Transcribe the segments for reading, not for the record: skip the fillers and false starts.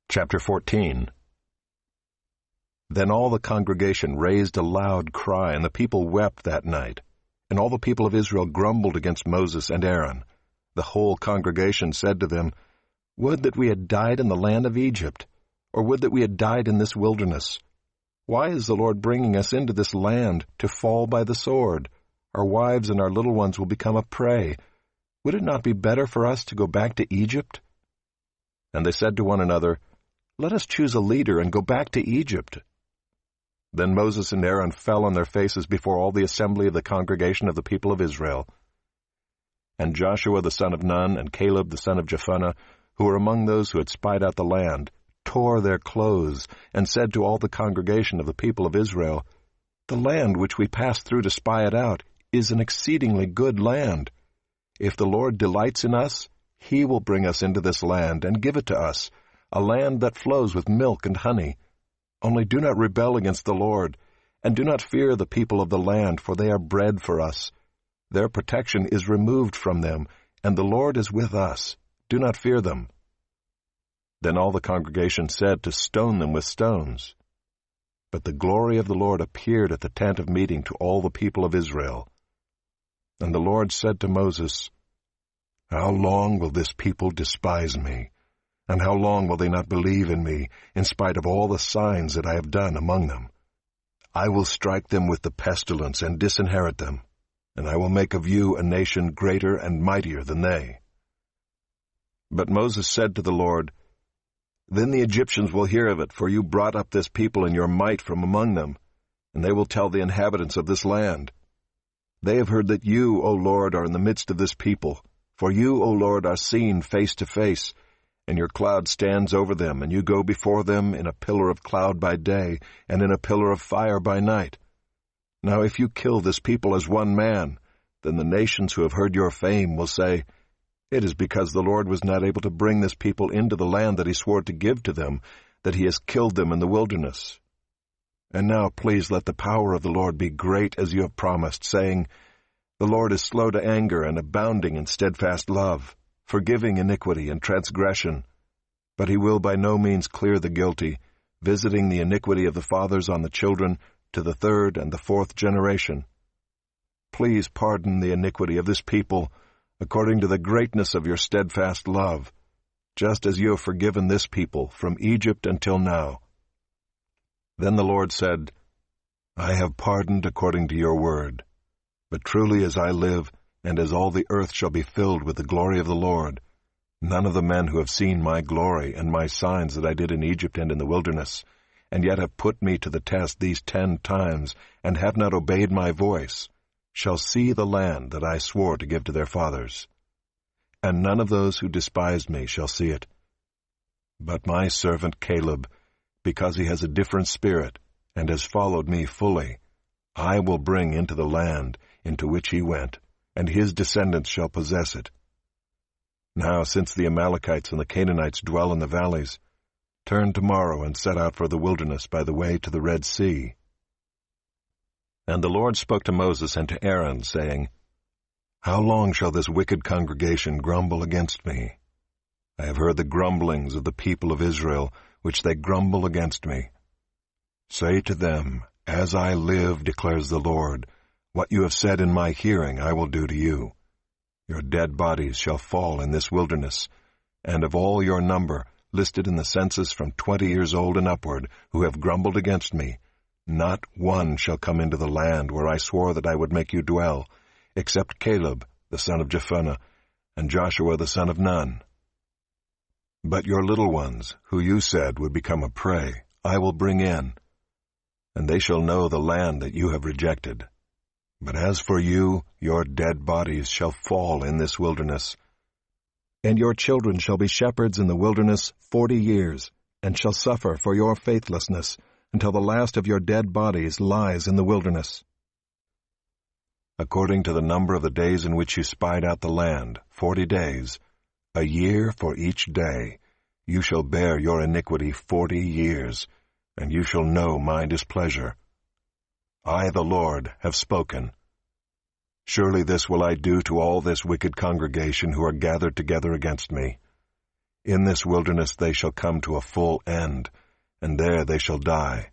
Chapter 14. Then all the congregation raised a loud cry, and the people wept that night. And all the people of Israel grumbled against Moses and Aaron. The whole congregation said to them, "Would that we had died in the land of Egypt, or would that we had died in this wilderness. Why is the Lord bringing us into this land to fall by the sword? Our wives and our little ones will become a prey. Would it not be better for us to go back to Egypt?" And they said to one another, "Let us choose a leader and go back to Egypt." Then Moses and Aaron fell on their faces before all the assembly of the congregation of the people of Israel. And Joshua the son of Nun and Caleb the son of Jephunneh, who were among those who had spied out the land, tore their clothes and said to all the congregation of the people of Israel, "The land which we passed through to spy it out is an exceedingly good land. If the Lord delights in us, He will bring us into this land and give it to us, a land that flows with milk and honey. Only do not rebel against the Lord, and do not fear the people of the land, for they are bread for us. Their protection is removed from them, and the Lord is with us. Do not fear them." Then all the congregation said to stone them with stones. But the glory of the Lord appeared at the tent of meeting to all the people of Israel. And the Lord said to Moses, "How long will this people despise me? And how long will they not believe in me, in spite of all the signs that I have done among them? I will strike them with the pestilence and disinherit them, and I will make of you a nation greater and mightier than they." But Moses said to the Lord, "Then the Egyptians will hear of it, for you brought up this people in your might from among them, and they will tell the inhabitants of this land. They have heard that you, O Lord, are in the midst of this people, for you, O Lord, are seen face to face, and your cloud stands over them, and you go before them in a pillar of cloud by day, and in a pillar of fire by night. Now if you kill this people as one man, then the nations who have heard your fame will say, 'It is because the Lord was not able to bring this people into the land that He swore to give to them, that He has killed them in the wilderness.' And now please let the power of the Lord be great as you have promised, saying, 'The Lord is slow to anger and abounding in steadfast love, forgiving iniquity and transgression. But He will by no means clear the guilty, visiting the iniquity of the fathers on the children to the third and the fourth generation. Please pardon the iniquity of this people, according to the greatness of your steadfast love, just as you have forgiven this people from Egypt until now.' Then the Lord said, 'I have pardoned according to your word. But truly as I live, and as all the earth shall be filled with the glory of the Lord, none of the men who have seen my glory and my signs that I did in Egypt and in the wilderness, and yet have put me to the test these 10 times, and have not obeyed my voice, shall see the land that I swore to give to their fathers. And none of those who despised me shall see it. But my servant Caleb, because he has a different spirit, and has followed me fully, I will bring into the land into which he went, and his descendants shall possess it. Now, since the Amalekites and the Canaanites dwell in the valleys, turn tomorrow and set out for the wilderness by the way to the Red Sea." And the Lord spoke to Moses and to Aaron, saying, "How long shall this wicked congregation grumble against me? I have heard the grumblings of the people of Israel, which they grumble against me. Say to them, 'As I live, declares the Lord, what you have said in my hearing I will do to you. Your dead bodies shall fall in this wilderness, and of all your number, listed in the census from 20 years old and upward, who have grumbled against me, not one shall come into the land where I swore that I would make you dwell, except Caleb the son of Jephunneh, and Joshua the son of Nun. But your little ones, who you said would become a prey, I will bring in, and they shall know the land that you have rejected. But as for you, your dead bodies shall fall in this wilderness. And your children shall be shepherds in the wilderness 40 years, and shall suffer for your faithlessness, until the last of your dead bodies lies in the wilderness. According to the number of the days in which you spied out the land, 40 days, a year for each day, you shall bear your iniquity 40 years, and you shall know my displeasure. I, the Lord, have spoken. Surely this will I do to all this wicked congregation who are gathered together against me. In this wilderness they shall come to a full end, and there they shall die."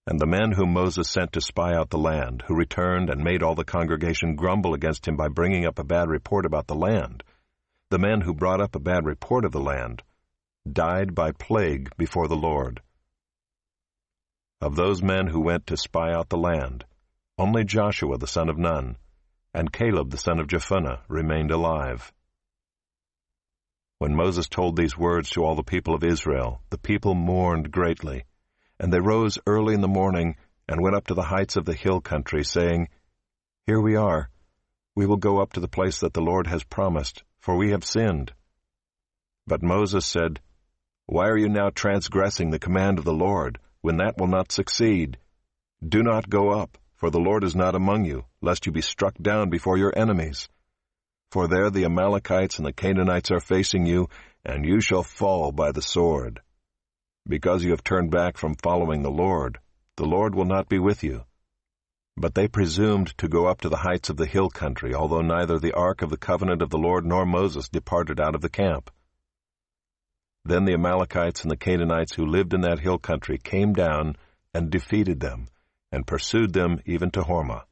And the men whom Moses sent to spy out the land, who returned and made all the congregation grumble against him by bringing up a bad report about the land, the men who brought up a bad report of the land, died by plague before the Lord. Of those men who went to spy out the land, only Joshua the son of Nun and Caleb the son of Jephunneh remained alive. When Moses told these words to all the people of Israel, the people mourned greatly. And they rose early in the morning and went up to the heights of the hill country, saying, "Here we are. We will go up to the place that the Lord has promised, for we have sinned." But Moses said, "Why are you now transgressing the command of the Lord, when that will not succeed? Do not go up, for the Lord is not among you, lest you be struck down before your enemies. For there the Amalekites and the Canaanites are facing you, and you shall fall by the sword. Because you have turned back from following the Lord will not be with you." But they presumed to go up to the heights of the hill country, although neither the ark of the covenant of the Lord nor Moses departed out of the camp. Then the Amalekites and the Canaanites who lived in that hill country came down and defeated them, and pursued them even to Hormah.